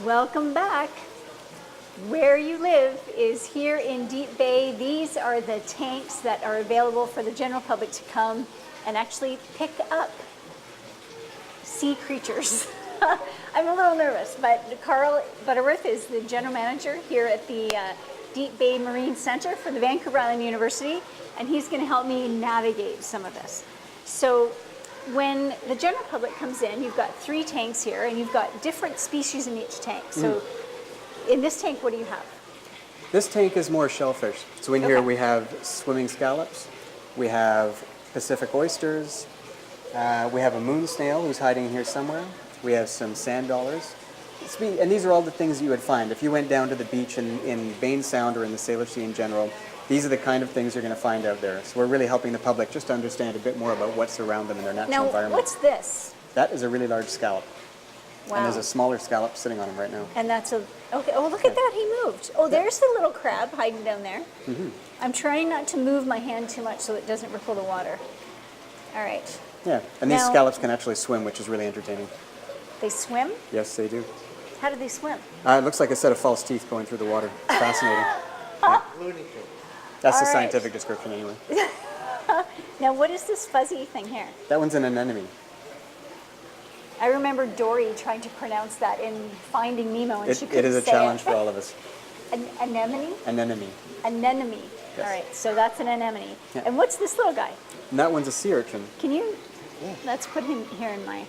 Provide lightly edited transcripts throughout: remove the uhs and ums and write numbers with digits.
Welcome back. Where you live is here in Deep Bay. These are the tanks that are available for the general public to come and actually pick up sea creatures. I'm a little nervous, but Carl Butterworth is the general manager here at the Deep Bay Marine Center for the Vancouver Island University, and he's going to help me navigate some of this. So when the general public comes in, you've got 3 tanks here, and you've got different species in each tank. So in this tank, what do you have? This tank is more shellfish. So in here we have swimming scallops, we have Pacific oysters, we have a moon snail who's hiding here somewhere, we have some sand dollars. And these are all the things you would find. If you went down to the beach in Bain Sound or in the Sailor Sea in general, these are the kind of things you're going to find out there. So we're really helping the public just to understand a bit more about what's around them in their natural environment. Now, what's this? That is a really large scallop. Wow. And there's a smaller scallop sitting on him right now. And that's okay, oh, look at that, he moved. Oh, there's the little crab hiding down there. I'm trying not to move my hand too much so it doesn't ripple the water. All right. Yeah, and these scallops can actually swim, which is really entertaining. They swim? Yes, they do. How do they swim? It looks like a set of false teeth going through the water. It's fascinating. Yeah. That's the scientific description anyway. Now, what is this fuzzy thing here? That one's an anemone. I remember Dory trying to pronounce that in Finding Nemo, and she couldn't say it. It is a challenge for all of us. An anemone? Anemone. Anemone. Yes. All right, so that's an anemone. Yeah. And what's this little guy? And that one's a sea urchin. Can you? Yeah. Let's put him here in my.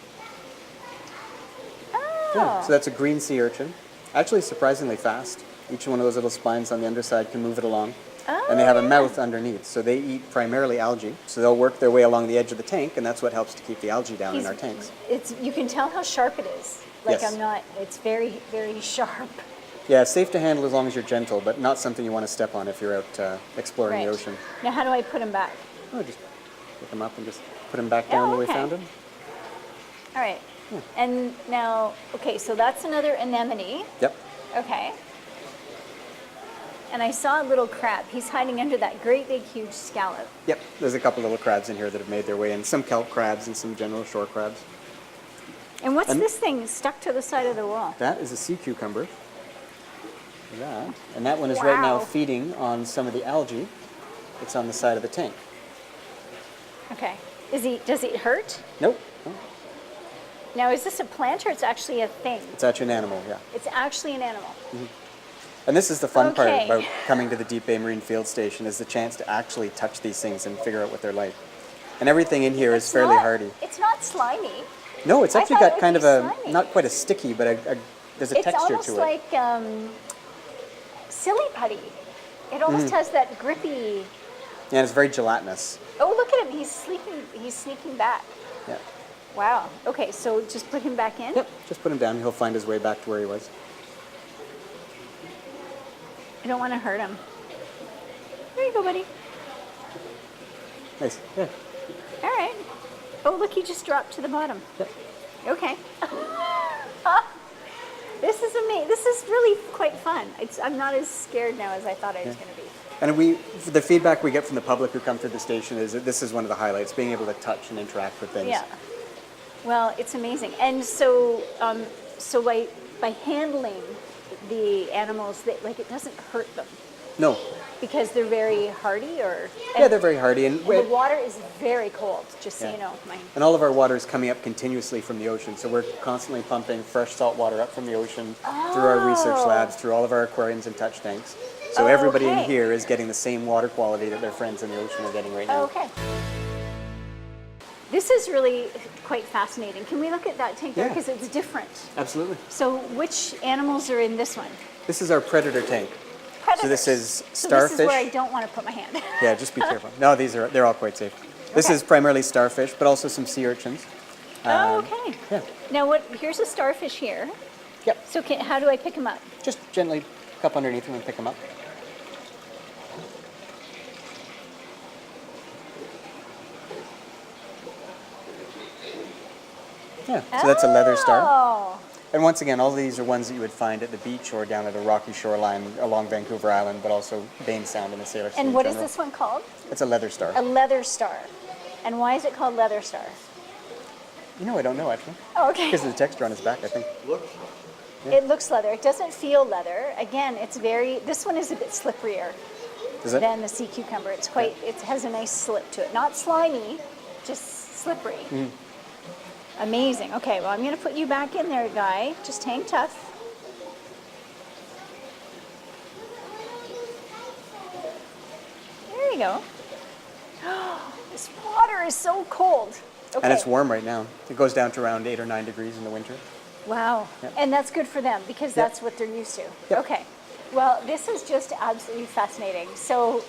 Yeah, so that's a green sea urchin. Actually, surprisingly fast. Each one of those little spines on the underside can move it along. And they have a mouth underneath, so they eat primarily algae. So they'll work their way along the edge of the tank, and that's what helps to keep the algae down in our tanks. You can tell how sharp it is. Like Yes. it's very, very sharp. Yeah, it's safe to handle as long as you're gentle, but not something you want to step on if you're out exploring the ocean. Now, how do I put him back? Oh, just pick him up and just put him back down where we found him. All right. And now, okay, so that's another anemone. Yep. Okay. And I saw a little crab. He's hiding under that great big huge scallop. Yep, there's a couple little crabs in here that have made their way in. Some kelp crabs and some general shore crabs. And what's this thing stuck to the side of the wall? That is a sea cucumber. That. And that one is right now feeding on some of the algae that's on the side of the tank. Okay. Does it hurt? Nope. Now, is this a plant or it's actually a thing? It's actually an animal, yeah. It's actually an animal. And this is the fun part about coming to the Deep Bay Marine Field Station, is the chance to actually touch these things and figure out what they're like. And everything in here is fairly hardy. It's not slimy. No, it's actually got kind of slimy. Not quite a sticky, but there's a texture to it. It's almost like silly putty. It almost has that grippy. Yeah, it's very gelatinous. Oh, look at him. He's sneaking back. Yeah. Wow. Okay, so just put him back in? Yep, just put him down. He'll find his way back to where he was. I don't want to hurt him. There you go, buddy. Nice. Yeah. All right. Oh, look, he just dropped to the bottom. Yep. Okay. This is amazing. This is really quite fun. I'm not as scared now as I thought I was going to be. And the feedback we get from the public who come through the station is that this is one of the highlights, being able to touch and interact with things. Yeah. Well, it's amazing. And so, by handling the animals, it doesn't hurt them. No. Because they're very hardy, yeah, they're very hardy, and the water is very cold. Just so you know. And all of our water is coming up continuously from the ocean, so we're constantly pumping fresh salt water up from the ocean through our research labs, through all of our aquariums and touch tanks. So everybody in here is getting the same water quality that their friends in the ocean are getting right now. Okay. This is really quite fascinating. Can we look at that tank there? Because it's different. Absolutely. So which animals are in this one? This is our predator tank. Predators. So this is starfish. So this is where I don't want to put my hand. Yeah, just be careful. No, they're all quite safe. This is primarily starfish, but also some sea urchins. Okay. Yeah. Now here's a starfish here. Yep. So how do I pick him up? Just gently cup underneath him and pick him up. Yeah, so that's a leather star. And once again, all of these are ones that you would find at the beach or down at a rocky shoreline along Vancouver Island, but also Bain Sound in the Sailor Sea. And what is this one called? It's a leather star. A leather star. And why is it called leather star? You know, I don't know, actually. Oh, okay. Because of the texture on his back, I think. Look. Yeah. It looks leather. It doesn't feel leather. Again, this one is a bit slipperier Is it? than the sea cucumber. It has a nice slip to it. Not slimy, just slippery. Amazing. Okay, well, I'm going to put you back in there, Guy. Just hang tough. There you go. This water is so cold. Okay. And it's warm right now. It goes down to around 8 or 9 degrees in the winter. Wow. Yep. And that's good for them because Yep. that's what they're used to. Yep. Okay. Well, this is just absolutely fascinating. So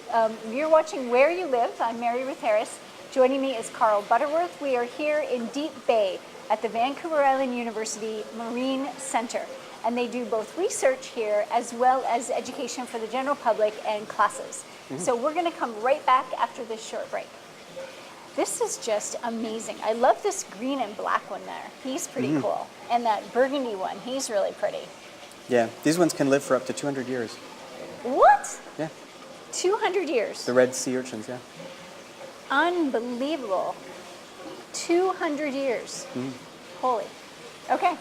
you're watching Where You Live. I'm Mary Ruth Harris. Joining me is Carl Butterworth. We are here in Deep Bay at the Vancouver Island University Marine Center. And they do both research here as well as education for the general public and classes. So we're going to come right back after this short break. This is just amazing. I love this green and black one there. He's pretty cool. And that burgundy one, he's really pretty. Yeah, these ones can live for up to 200 years. What? Yeah, 200 years. the red sea urchins, yeah. Unbelievable. 200 years. Holy. Okay.